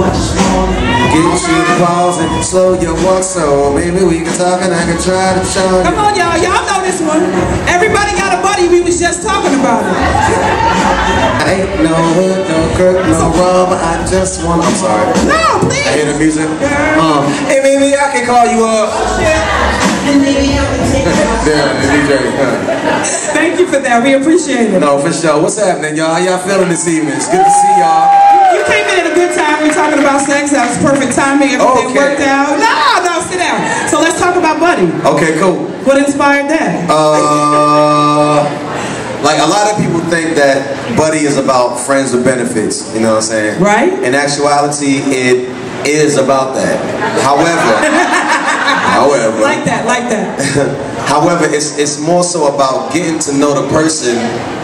Get you to pause and slow your walk, so maybe we can talk and I can try to show you. Come on, y'all. Y'all know this one. Everybody got a buddy. We was just talking about it. I ain't no hood, no crook, no robber. I just want. I'm sorry. No, please. I hear the music. Hey, maybe I can call you up. Thank you for that. We appreciate it. No, for sure. What's happening, y'all? How y'all feeling this evening? It's good to see y'all. You came in at a good time. We were talking about sex. That was perfect timing. Everything worked out. No, sit down. So let's talk about Buddy. Okay, cool. What inspired that? Like a lot of people think that Buddy is about friends with benefits. You know what I'm saying? Right. In actuality, it is about that. However. Like that. However, it's more so about getting to know the person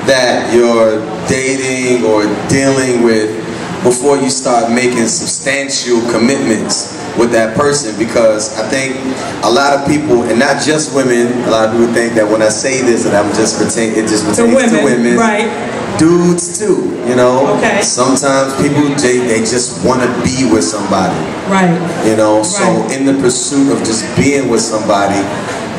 that you're dating or dealing with before you start making substantial commitments with that person. Because I think a lot of people, and not just women, a lot of people think that when I say this that it just pertains to women. Right. Dudes too, you know. Okay. Sometimes people they just want to be with somebody. Right. You know. Right. So in the pursuit of just being with somebody,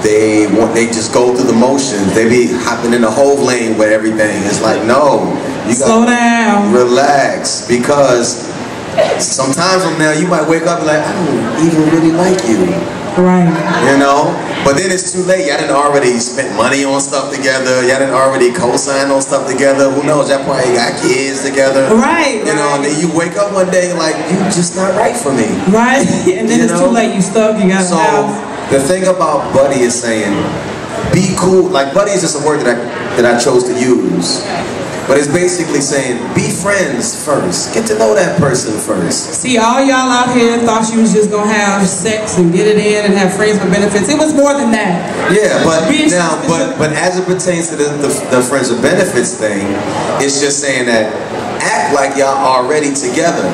they just go through the motions. They be hopping in the whole lane with everything. It's like, no, you slow down, relax, because sometimes from now you might wake up and like, I don't even really like you. Right. You know? But then it's too late. Y'all done already spent money on stuff together. Y'all done already co-signed on stuff together. Who knows? Y'all probably got kids together. Right. You know, and then you wake up one day like, you just not right for me. Right. And then it's too late. You stuck. You got a house. The thing about Buddy is saying, be cool. Like, Buddy is just a word that I chose to use. But it's basically saying, be friends first. Get to know that person first. See, all y'all out here thought you was just going to have sex and get it in and have friends with benefits. It was more than that. Yeah, but as it pertains to the friends with benefits thing, it's just saying that act like y'all already together.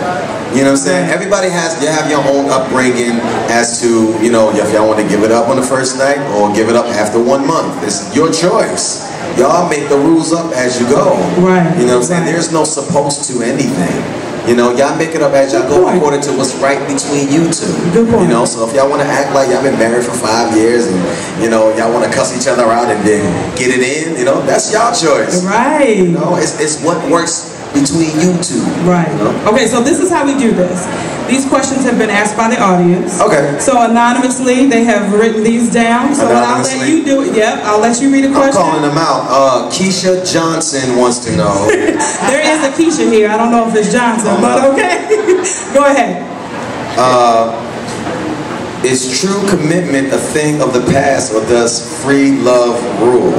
You know what I'm saying? Everybody you have your own upbringing as to, you know, if y'all want to give it up on the first night or give it up after 1 month. It's your choice. Y'all make the rules up as you go. Right. You know what I'm saying? There's no supposed to anything. You know, y'all make it up as y'all go according to what's right between you two. Good point. You know, so if y'all want to act like y'all been married for 5 years and, you know, y'all want to cuss each other out and then get it in, you know, that's y'all choice. Right. You know, it's what works between you two. Right. You know? Okay, so this is how we do this. These questions have been asked by the audience. Okay. So anonymously, they have written these down. So I'll let you do it. Yep, I'll let you read a question. I'm calling them out. Keisha Johnson wants to know. There is a Keisha here. I don't know if it's Johnson, but okay. Go ahead. Is true commitment a thing of the past, or does free love rule?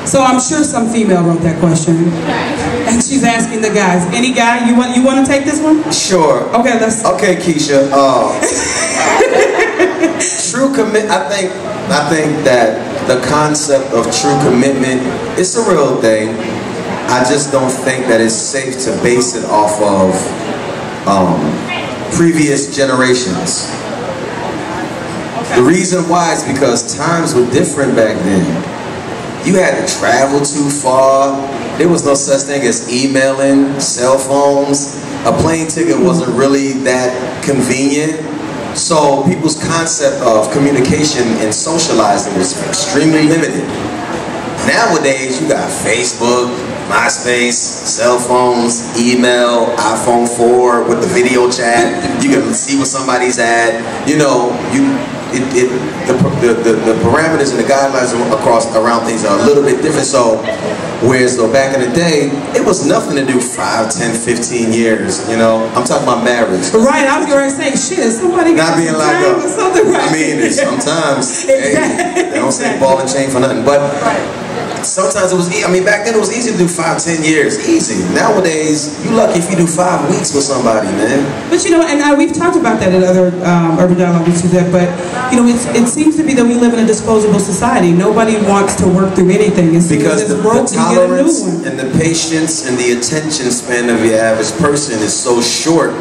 So I'm sure some female wrote that question, and she's asking the guys. Any guy you want to take this one? Sure. Okay, let's. Okay, Keisha. True commit. I think that the concept of true commitment, it's a real thing. I just don't think that it's safe to base it off of previous generations. The reason why is because times were different back then. You had to travel too far. There was no such thing as emailing, cell phones. A plane ticket wasn't really that convenient. So people's concept of communication and socializing was extremely limited. Nowadays, you got Facebook, MySpace, cell phones, email, iPhone 4 with the video chat. You can see what somebody's at. You know, the parameters and the guidelines around things are a little bit different. So, whereas though back in the day, it was nothing to do 5, 10, 15 years, you know? I'm talking about marriage. Right, I was going to say, shit, somebody got being like time or something, right? I mean, sometimes, hey, they don't say ball and chain for nothing, but sometimes it was, I mean, back then it was easy to do 5, 10 years, easy. Nowadays, you lucky if you do 5 weeks with somebody, man. But you know, and we've talked about that in other Urban Dialogue with Suzette, but you know, it seems to be that we live in a disposable society. Nobody wants to work through anything. Because the tolerance and the patience and the attention span of the average person is so short,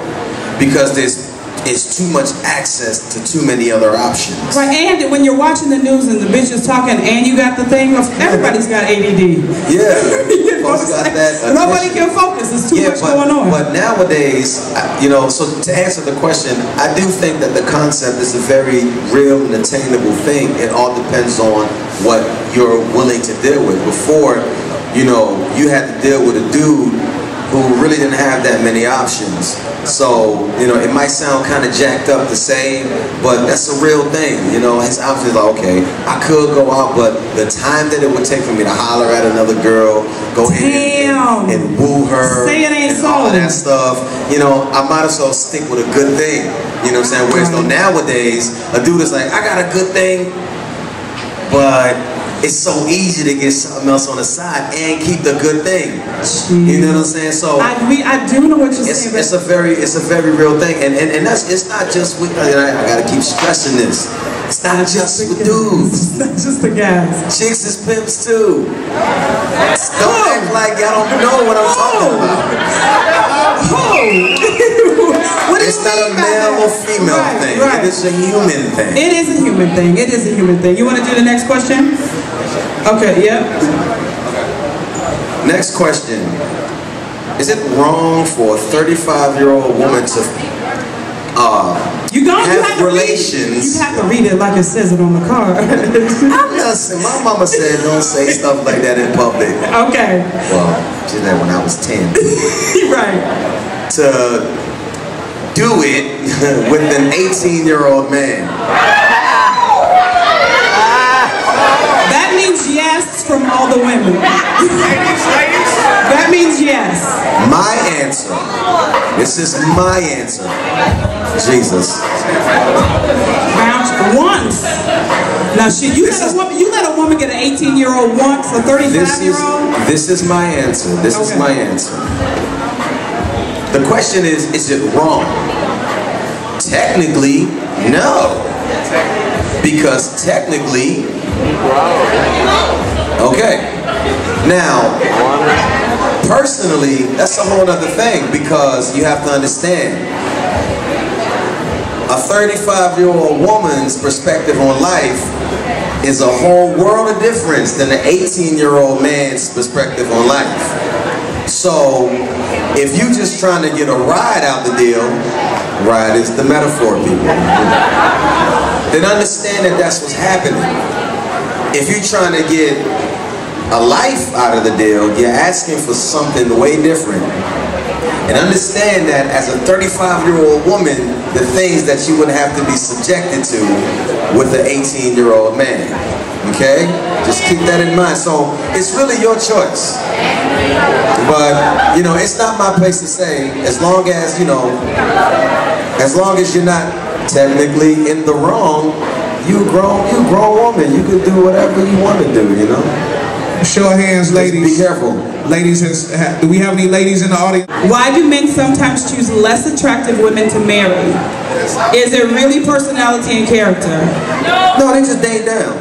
because there's is too much access to too many other options. Right, and when you're watching the news and the bitch is talking and you got the thing, everybody's got ADD. Yeah, you know got that. Nobody can focus. There's too much going on. But nowadays, you know, so to answer the question, I do think that the concept is a very real and attainable thing. It all depends on what you're willing to deal with. Before, you know, you had to deal with a dude who really didn't have that many options. So, you know, it might sound kind of jacked up to say, but that's a real thing. You know, his options are, okay, I could go out, but the time that it would take for me to holler at another girl, go in and woo her, say it ain't and all of that stuff, you know, I might as well stick with a good thing. You know what I'm saying? Whereas though nowadays, a dude is like, I got a good thing, but it's so easy to get something else on the side and keep the good thing. You know what I'm saying? So I do know what you're saying. It's a very real thing, and it's not just with. I gotta keep stressing this. It's not just with dudes. It's not just the guys. Chicks is pimps too. Don't act like y'all don't know what I'm talking about. It's not a male or female thing. Right. It is a human thing. It is a human thing. It is a human thing. You want to do the next question? Okay, yep. Next question. Is it wrong for a 35-year-old woman to have relations? You have to read it like it says it on the card. I'm not saying, my mama said don't say stuff like that in public. Okay. Well, she said when I was 10. Right. To do it with an 18-year-old man. That means yes from all the women. That means yes. My answer. This is my answer. Jesus. Bounce once. Now, shit, you let a woman get an 18-year-old once, a 35-year-old? This is my answer. This is my answer. The question is it wrong? Technically, no. Because technically, okay. Now, personally, that's a whole other thing, because you have to understand, a 35-year-old woman's perspective on life is a whole world of difference than an 18-year-old man's perspective on life. So, if you just trying to get a ride out the deal, ride is the metaphor, people, then understand that that's what's happening. If you're trying to get a life out of the deal, you're asking for something way different. And understand that as a 35-year-old woman, the things that you would have to be subjected to with an 18-year-old man. Okay? Just keep that in mind. So, it's really your choice. But, you know, it's not my place to say, as long as, you know, as long as you're not technically in the wrong, you a grown woman. You can do whatever you want to do, you know? Show of hands, ladies. Just be careful. Ladies, do we have any ladies in the audience? Why do men sometimes choose less attractive women to marry? Is it really personality and character? No, they just date down.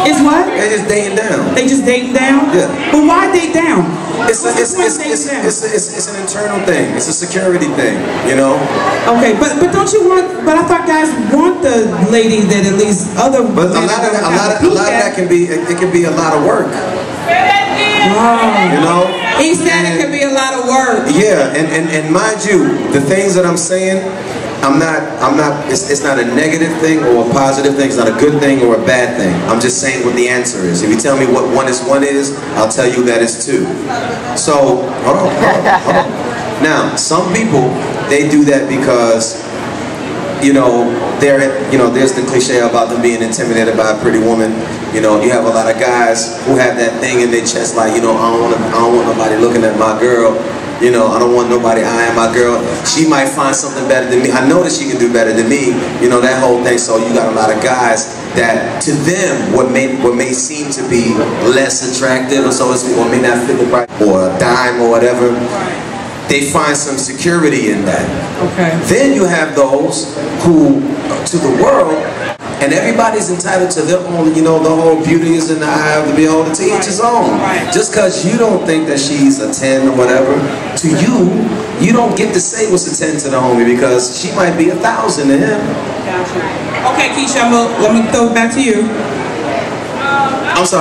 Is what? They just dating down. They just dating down? Yeah. But why date down? It's an internal thing. It's a security thing, you know? Okay, but don't you want, but I thought guys want the lady that at least other But a lot of that can be, it can be a lot of work. Wow. You know? He said it could be a lot of work. Yeah, and mind you, the things that I'm saying, it's not a negative thing or a positive thing. It's not a good thing or a bad thing. I'm just saying what the answer is. If you tell me what one is, I'll tell you that it's two. So, hold on. Now, some people, they do that because, you know, there's the cliche about them being intimidated by a pretty woman. You know, you have a lot of guys who have that thing in their chest, like, you know, I don't want nobody looking at my girl. You know, I don't want nobody eyeing my girl. She might find something better than me. I know that she can do better than me. You know, that whole thing. So you got a lot of guys that, to them, what may seem to be less attractive, or so to speak, or may not fit the right, or a dime or whatever, they find some security in that. Okay. Then you have those who, to the world, And everybody's entitled to their own, you know, the whole beauty is in the eye of the beholder, to each his own. Just because you don't think that she's a 10 or whatever, to you, you don't get to say what's a 10 to the homie, because she might be 1,000 to him. Gotcha. Okay, Keisha, let me throw it back to you. I'm sorry.